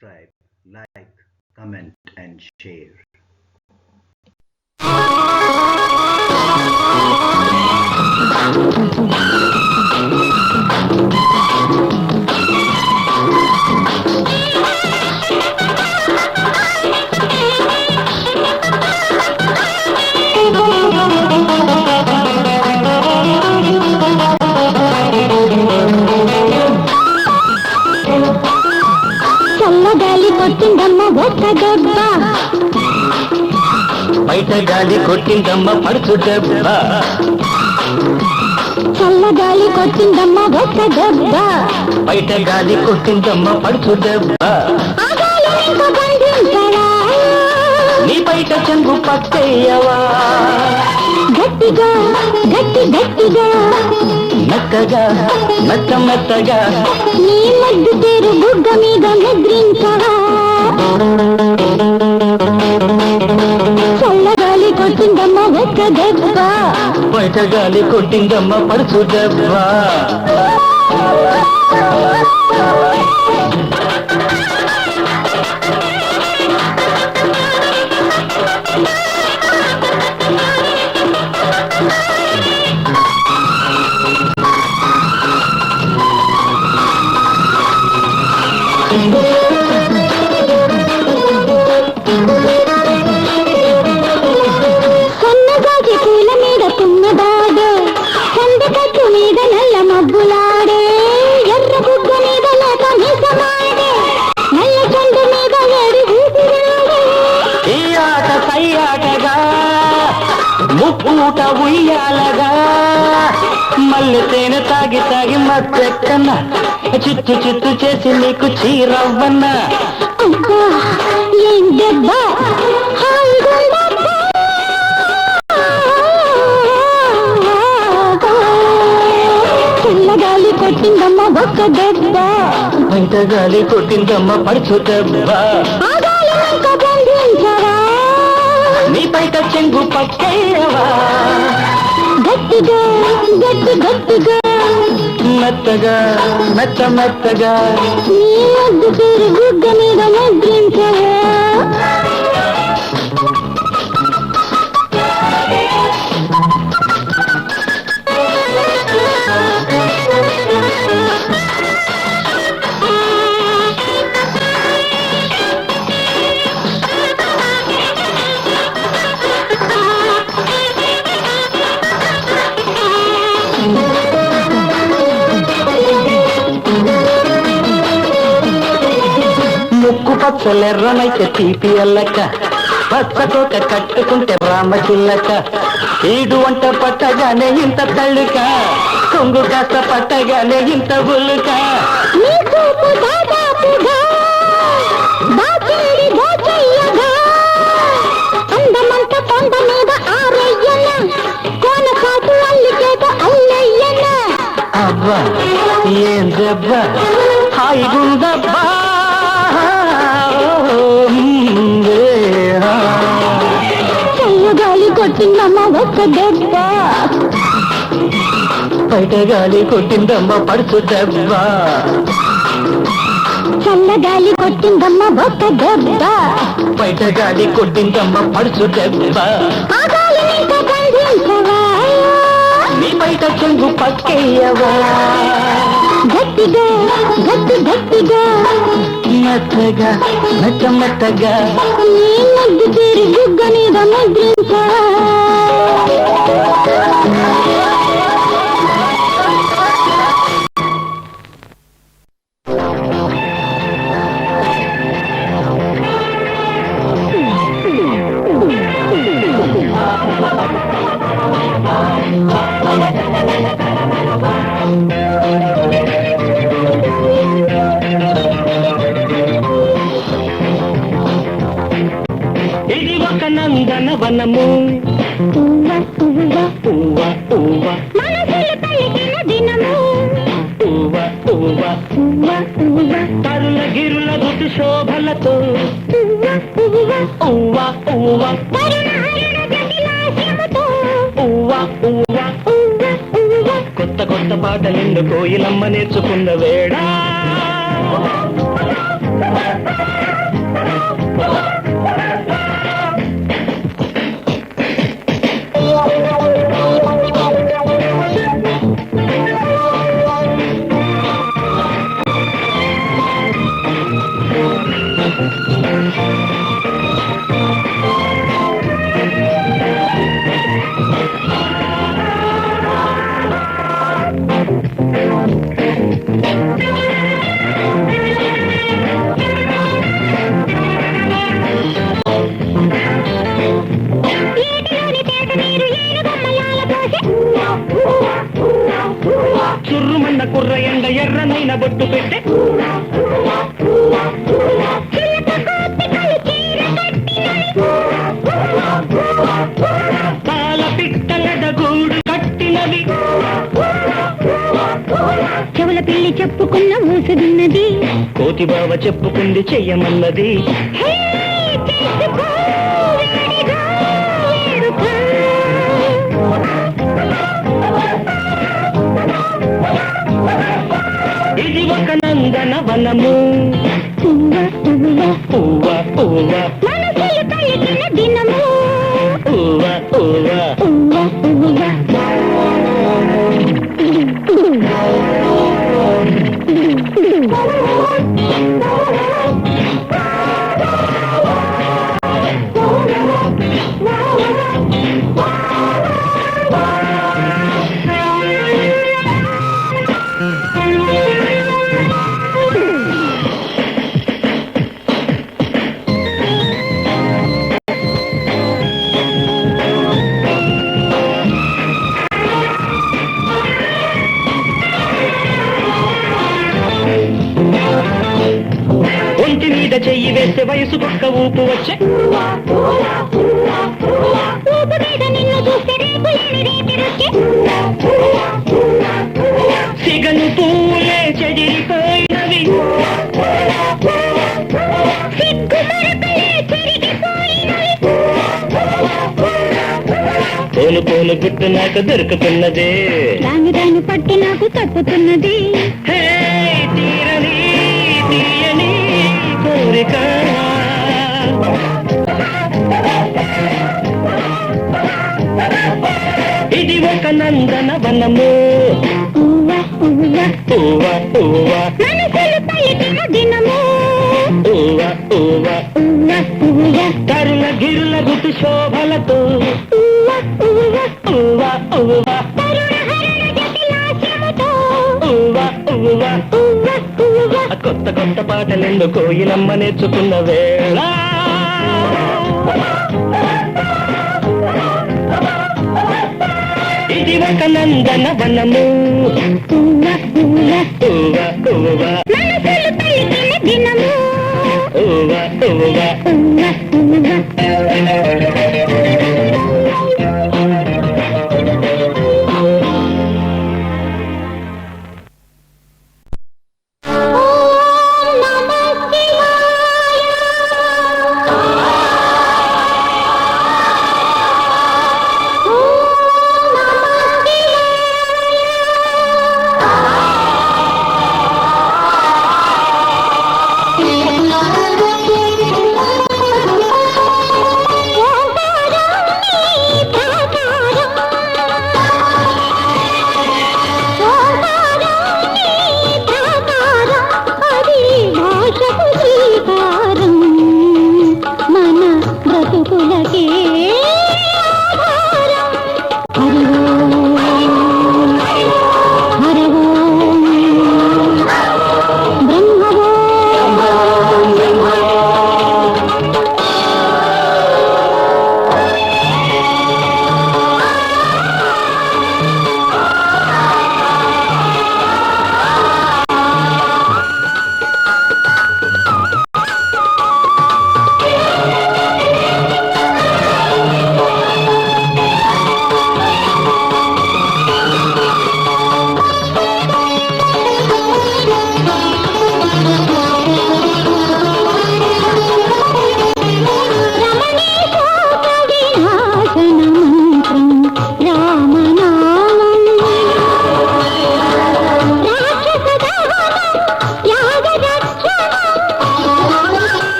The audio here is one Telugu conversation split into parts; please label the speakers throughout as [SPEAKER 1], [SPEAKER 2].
[SPEAKER 1] subscribe, like, comment, and share.
[SPEAKER 2] చల్లగాలి కొట్టిందమ్మ ఒక్క దెబ్బ,
[SPEAKER 3] బయట గాలి కొట్టిందమ్మ పడుచు దెబ్బ.
[SPEAKER 2] చల్లగాలి కొట్టిందమ్మ ఒక్క దెబ్బ,
[SPEAKER 3] బయట గాలి కొట్టిందమ్మ పడుచు దెబ్బ.
[SPEAKER 2] ఆ గాలి ఇంక బంధించరా,
[SPEAKER 3] నీ బయట చెంగు పట్టేయవా,
[SPEAKER 2] గట్టిగా గట్టి గట్టిగా
[SPEAKER 3] మెత్తగా మెత్త మెత్తగా
[SPEAKER 2] నీ మద్దు పేరు బుగ్గ మీద ముద్రించరా. చల్లగాలి కొట్టిందమ్మ ఒక్క దెబ్బ,
[SPEAKER 3] బయట గాలి కొట్టిందమ్మ పడుచు దెబ్బ.
[SPEAKER 2] సన్నగాజి పూల మీద తుమ్మదాడే, చందకట్టు మీద నల్ల మబ్బులాడే, ఎర్ర బుగ్గ మీద లేక మీసమాడే, నల్ల చెండు మీద వేడి ఊపిరాడే.
[SPEAKER 3] ఈ ఆట సై ఆటగా ముప్పూట ఉయ్యాలగా, మళ్ళీ తేనె తాగి తాగి మత్తెక్కన చిత్తు చిత్తు చేసి నీకు చీరవ్వన్న.
[SPEAKER 2] అబ్బా ఏం దెబ్బ, హాయిగుందబ్బా. చల్లగాలి కొట్టిందమ్మ ఒక్క దెబ్బ,
[SPEAKER 3] బయట గాలి కొట్టిందమ్మ పడుచు దెబ్బ.
[SPEAKER 2] ఆ గాలి ఇంక బంధించరా,
[SPEAKER 3] నీ బయట చెంగు పట్టేయవా,
[SPEAKER 2] గట్టిగా గట్టి గట్టిగా
[SPEAKER 3] మెత్తగా మెత్త మెత్తగా
[SPEAKER 2] నీ మద్దు పేరు బుగ్గ మీద ముద్రించరా.
[SPEAKER 3] ముక్కు పచ్చలెర్రనైతే తీపి అల్లక, పచ్చకోక కట్టుకుంటే రామచిల్లక, ఈడు వంట పట్టగానే ఇంత తళ్ళుక, కొంగు కాస్త పట్టగానే ఇంత బుల్లుక.
[SPEAKER 2] నీ చూపు దాదాపుగా దాచేడి దాచయ్యగా, అందమంత కొండ మీద ఆరయ్యన, కోన కాటు అల్లికేట అల్లయ్యన.
[SPEAKER 3] అబ్బా ఏం దెబ్బ, హాయిగుందబ్బా.
[SPEAKER 2] చల్లగాలి కొట్టిందమ్మ ఒక్క దెబ్బ,
[SPEAKER 3] బయట గాలి కొట్టిందమ్మ పడుచు దెబ్బ.
[SPEAKER 2] చల్లగాలి కొట్టిందమ్మ ఒక్క దెబ్బ,
[SPEAKER 3] బయట గాలి కొట్టిందమ్మ పడుచు దెబ్బ.
[SPEAKER 2] ఆ గాలి ఇంక బంధించవా,
[SPEAKER 3] నీ బయట చెంగు పక్కేయవా,
[SPEAKER 2] గట్టిగా గట్టి గట్టిగా
[SPEAKER 3] మెత్తగా మెత్త మెత్తగా
[SPEAKER 2] నీ మద్దు పేరు బుగ్గ మీద ముద్రించరా.
[SPEAKER 3] ఇది ఒక నందనవనము,
[SPEAKER 2] పువ్వ పువ్వ
[SPEAKER 3] పువ్వ పువ్వ
[SPEAKER 2] మనసులు పలికిన దినము,
[SPEAKER 3] పువ్వ పువ్వ
[SPEAKER 2] పువ్వ పువ్వ
[SPEAKER 3] తరుల గిరుల ఋతు శోభలతో,
[SPEAKER 2] పువ్వ పువ్వ
[SPEAKER 3] పువ్వ పువ్వ
[SPEAKER 2] తరుణ హరిణ జటిలాస్యముతో,
[SPEAKER 3] పువ్వ పువ్వ
[SPEAKER 2] పువ్వ పువ్వ
[SPEAKER 3] కొత్త కొత్త పాటలెందు కోయిలమ్మ నేర్చుకున్న వేళ చిన్ననైన బొట్టు పెట్టే పాల పిట్టలద గూడు కట్టినది
[SPEAKER 2] చెవుల పిల్లి చెప్పుకున్న మూసుదున్నది
[SPEAKER 3] కోతి బావ చెప్పుకుంది చెయ్యమన్నది ఇది ఒక నందన వనము పువ్వ పువ్వ
[SPEAKER 2] మనసులు పలికిన దినము
[SPEAKER 3] పువ్వ పువ్వ ఒంటి మీద చెయ్యి వేస్తే వయసు పక్క ఊపు వచ్చే
[SPEAKER 2] ఊపు మీద నిన్ను చూస్తే రేపులేని రీతి రొచ్చే
[SPEAKER 3] సిగను పూలే చెడిపోయినవి
[SPEAKER 2] సిగ్గు మరకలే చెరిగిపోయినవి
[SPEAKER 3] పోను పోను గుట్టు నాకు దొరుకుతున్నదే
[SPEAKER 2] దాని దాన్ని పట్టి నాకు తప్పుతున్నది
[SPEAKER 3] హే తీరని తీయని కోరిక ఇది ఒక నందన వనము పువ్వ పువ్వ
[SPEAKER 2] మనసులు పలికిన దినము
[SPEAKER 3] పువ్వ తరుల గిరుల గుట్టు శోభలతో పువ్వ
[SPEAKER 2] తరుణ హరణ జటిలాస్యముతో
[SPEAKER 3] కొత్త కొత్త పాటలెందు కోయిలమ్మ నేర్చుకున్న వేళ ఇది ఒక నందన వనము పువ్వ
[SPEAKER 2] మనసులు పలికిన దినము
[SPEAKER 3] పువ్వ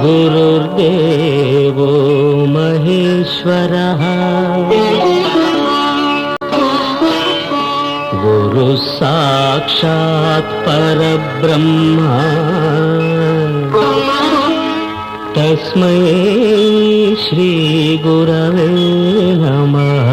[SPEAKER 3] గురుర్దేవో మహేశ్వరః గురు సాక్షాత్ పరబ్రహ్మ తస్మై శ్రీ గురవే నమః.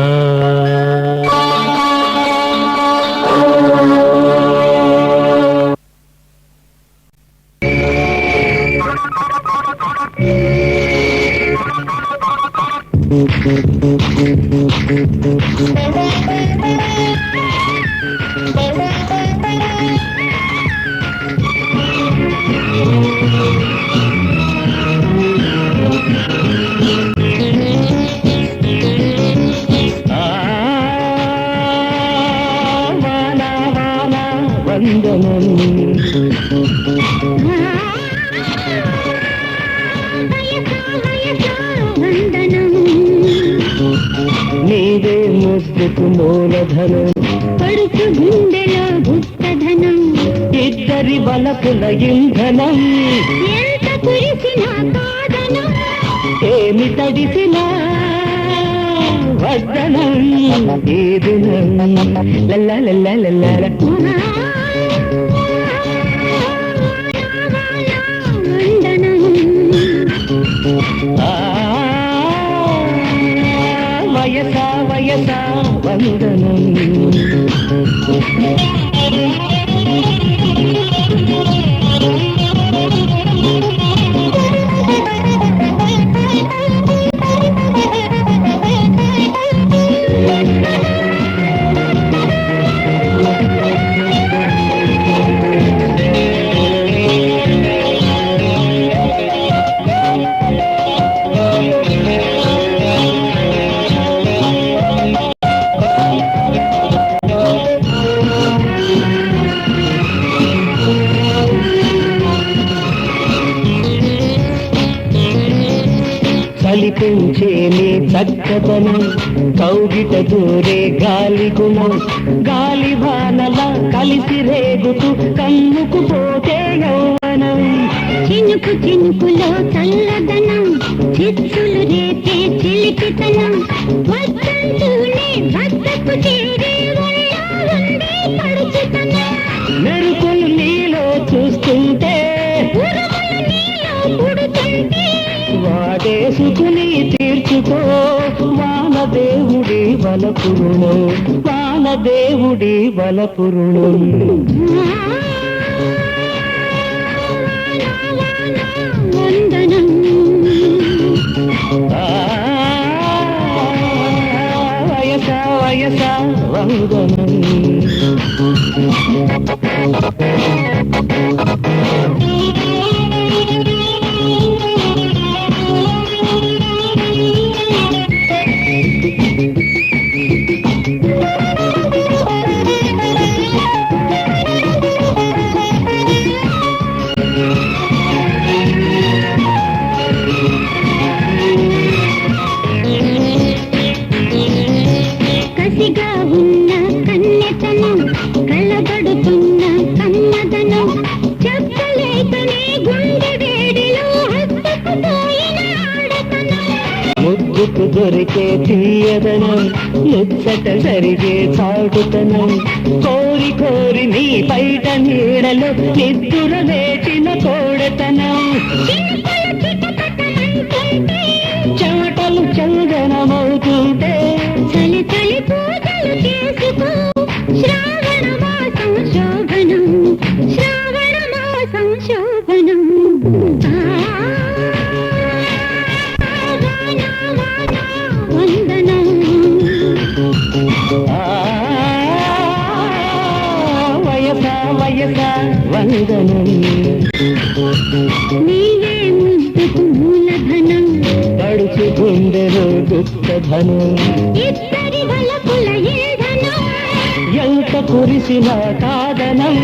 [SPEAKER 3] నీవే ముద్దుకు మూలధనం
[SPEAKER 2] పడుచు గుండెలో గుప్తధనం
[SPEAKER 3] ఇద్దరి బలపుల ఇంధనం
[SPEAKER 2] ఎంత కురిసిన కాదనం
[SPEAKER 3] ఏమి తడిసినా వద్దనం ఈ దినం లల్లలల్లలల్ల. వయసా వయసా వందనం కల్పించే నీ చక్కదనం కౌగిట దూరే గాలి గుణం గాలి వానల కలిసి రేగుతూ కన్నుకు పోతే యౌవనం
[SPEAKER 2] చినుకు చినుకులో చల్లదనం చిచ్చులు రేపే చిలిపితనం వద్దంటూనే వద్దకు చేరే ఒళ్ళో ఉండే పడుచుతనం
[SPEAKER 3] మెరుపులు నీలో చూస్తుంటే
[SPEAKER 2] ఉరుములు నీలో పుడుతుంటే
[SPEAKER 3] వాడేసుకుని తీర్చుకో వానదేవుడి బలపురుణం వానదేవుడి బలపురుణం
[SPEAKER 2] వందనం
[SPEAKER 3] వయస వయస వందనం
[SPEAKER 2] కసిగా ఉన్న కన్నెతనం కలబడుతున్న కన్నదనం చెప్పలేకనే గుండె వేడిలో హత్తుకుపోయిన ఆడతనం
[SPEAKER 3] ముద్దుకు దొరికే తీయదనం ముచ్చట జరిగే చాటుతనం కోరి కోరి నీ బయట నీడలో నిద్దుర లేచిన కోడతనం
[SPEAKER 2] చినుకులు చిటపటమంటుంటే
[SPEAKER 3] చెమటలు చందనమవుతుంటే
[SPEAKER 2] చలి చలి పూజలు చేసుకో శ్రావణ మాసం శోభనం శ్రావణ మాసం శోభనం వందనం
[SPEAKER 3] వయస వయస వందనం
[SPEAKER 2] నీవే ముద్దుకు మూలధనం
[SPEAKER 3] పడుచు గుండెలో గుప్తధనం
[SPEAKER 2] ఇద్దరి వలపుల ఇంధనం
[SPEAKER 3] ఎంత కురిసిన కాదనం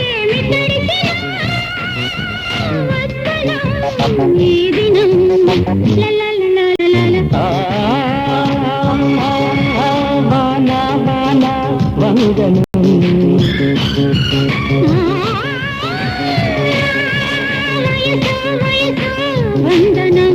[SPEAKER 2] ఏమి తడిసినా వద్దనం ఈ దినం లలలలలల
[SPEAKER 3] బాణ బాణ వందనం
[SPEAKER 2] వయసు వయసు వందనం.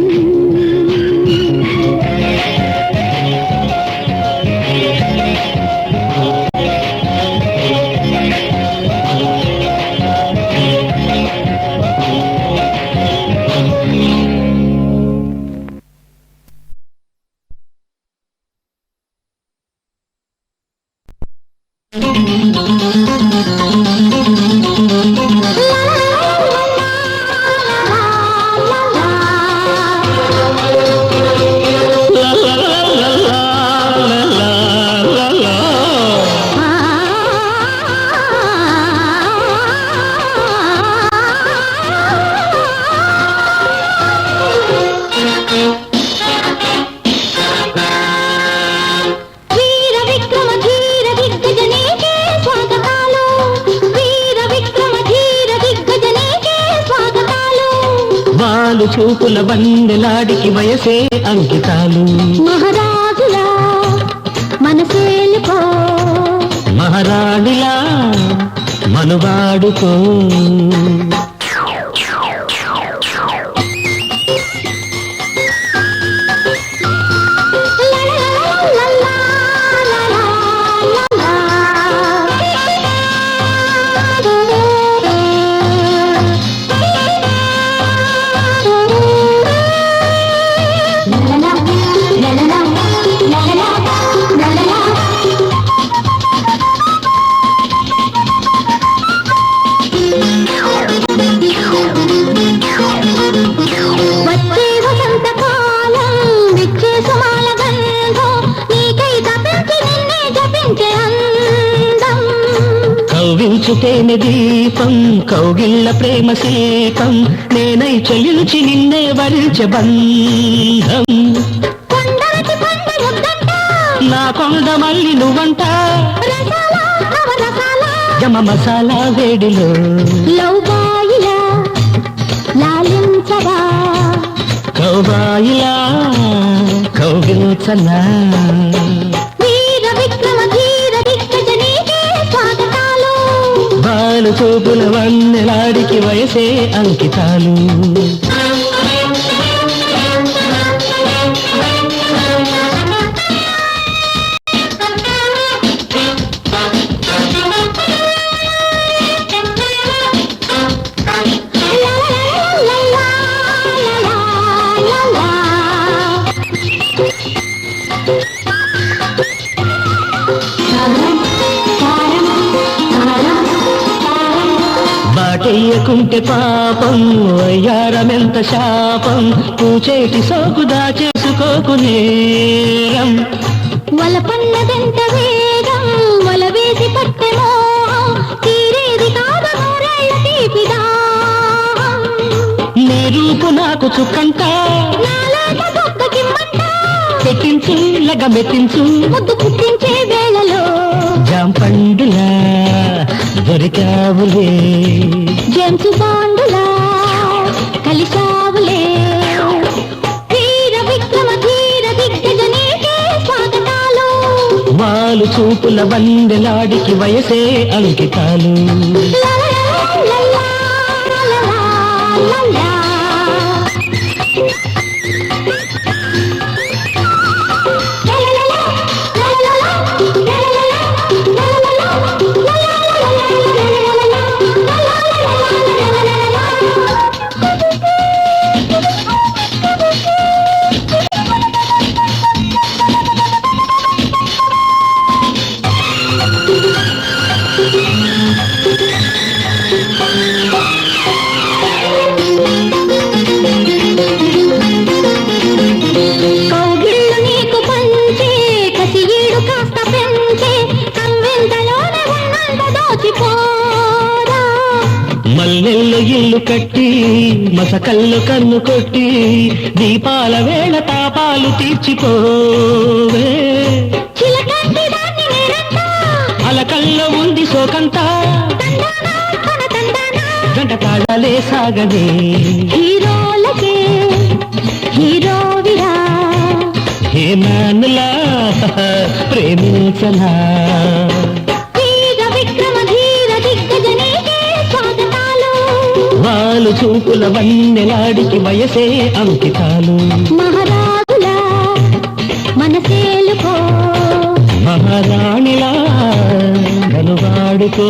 [SPEAKER 3] చూపుల బందెలాడికి వయసే అంకితాలు.
[SPEAKER 2] మహారాజులా మనసేలుకో,
[SPEAKER 3] మహారాణిలా మనువాడుకో. కౌగిల్చుతేనె దీపం కౌగిళ్ళ ప్రేమ శేకం, నేనై చెల్లించి నిన్నే వరించే బంధం. నా కొండ మల్లి నువ్వంట, యమ మసాలా వేడిలో
[SPEAKER 2] లౌబాయిలా లాలించవా,
[SPEAKER 3] కౌబాయిలా కౌగిల్చనా. బాలు చూపుల వన్నెలాడికి వయసే అంకితాలు. బాటెయ్యకుంటే పాపం అయ్యారమెంత శాపం, పూచేటి సోకు దాచేసుకోకు నేరం.
[SPEAKER 2] వలపన్నదెంత వేగం వల వేసి పట్టెమో, తీరేది కాదు నూరేళ్ల తీపిదాహం.
[SPEAKER 3] నీ రూపు నాకు చుక్కంట, పెట్టించు లగ మెట్టించు,
[SPEAKER 2] ముద్దు పుట్టించే వేళలో
[SPEAKER 3] జాంపండులా దొరికావులే,
[SPEAKER 2] జేమ్స్ బాండులా కలిశావులే. వీర విక్రమ ధీర దిగ్గజ నీకే స్వాగతాలు.
[SPEAKER 3] వాలు చూపుల బందెలాడికి వయసే అంకితాలు. మల్లెల్లో ఇల్లు కట్టి మసకల్లో కన్ను కొట్టి, దీపాల వేళ తాపాలు తీర్చిపోవే. అలకల్లో ఉంది శోకంతా, గంట తాళాలే సాగదే.
[SPEAKER 2] హీరోలకే హీరోవిరా,
[SPEAKER 3] హే నాన్నలా ప్రేమించనా. వాలు చూపుల వన్నెలాడికి వయసే అంకితాలు
[SPEAKER 2] మహారాజులా మనసేలుకో
[SPEAKER 3] మహారాణిలా గనువాడుకో